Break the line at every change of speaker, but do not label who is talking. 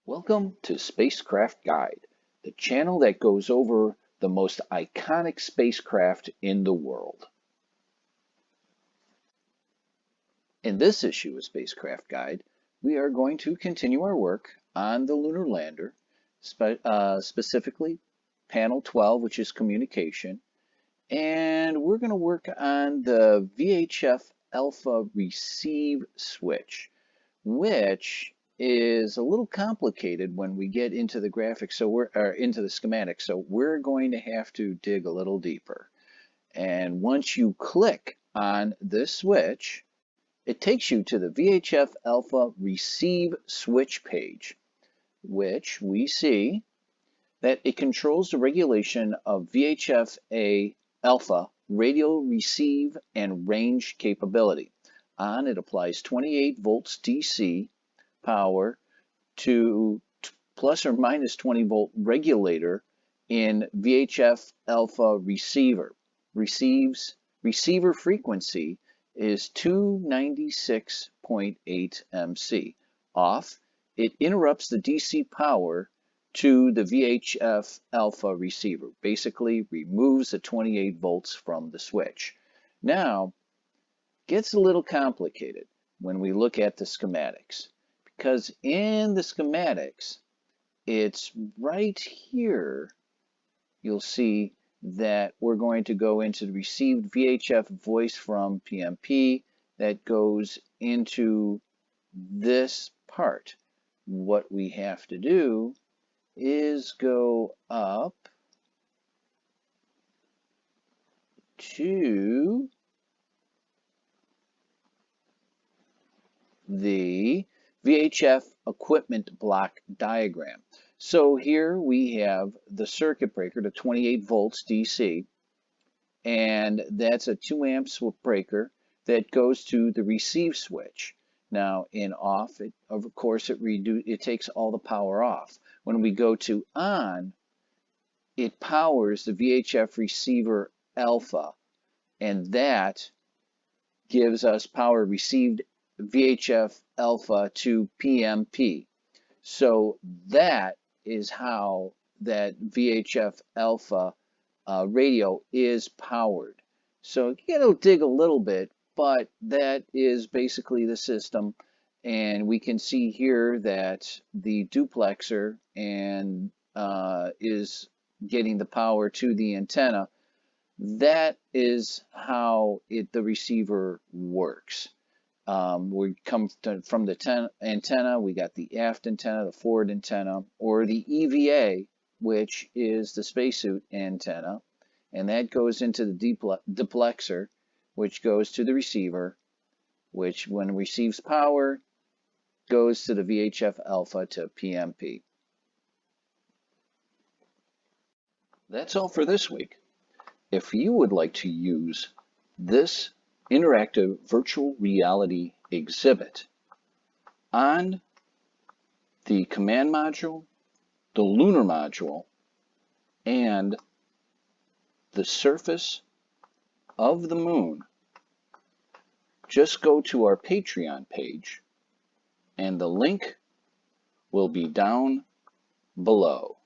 Welcome to Spacecraft Guide, the channel that goes over the most iconic spacecraft in the world. In this issue of Spacecraft Guide, we are going to continue our work on the lunar lander, specifically panel 12, which is communication, and we're going to work on the VHF alpha receive switch, which is a little complicated when we get into the graphics, into the schematics, so we're going to have to dig a little deeper. And once you click on this switch, it takes you to the VHF alpha receive switch page, which we see that it controls the regulation of VHF alpha radio receive and range capability. On it applies 28 volts DC power to plus or minus 20 volt regulator in VHF alpha receiver. Receiver frequency is 296.8 MC. Off, it interrupts the DC power to the VHF alpha receiver. Basically removes the 28 volts from the switch. Now, gets a little complicated when we look at the schematics, because in the schematics, it's right here, you'll see that we're going to go into the received VHF voice from PMP that goes into this part. What we have to do is go up to the VHF equipment block diagram. So here we have the circuit breaker to 28 volts DC, and that's a 2 amps breaker that goes to the receive switch. Now in off, of course, it takes all the power off. When we go to on, it powers the VHF receiver alpha, and that gives us power received VHF alpha to PMP. So that is how that VHF alpha radio is powered. So you gotta dig a little bit, but that is basically the system. And we can see here that the duplexer is getting the power to the antenna. That is how the receiver works. We come from the antenna, we got the aft antenna, the forward antenna, or the EVA, which is the spacesuit antenna, and that goes into the duplexer, which goes to the receiver, which when it receives power, goes to the VHF alpha to PMP. That's all for this week. If you would like to use this interactive virtual reality exhibit on the command module, the lunar module, and the surface of the moon, just go to our Patreon page, and the link will be down below.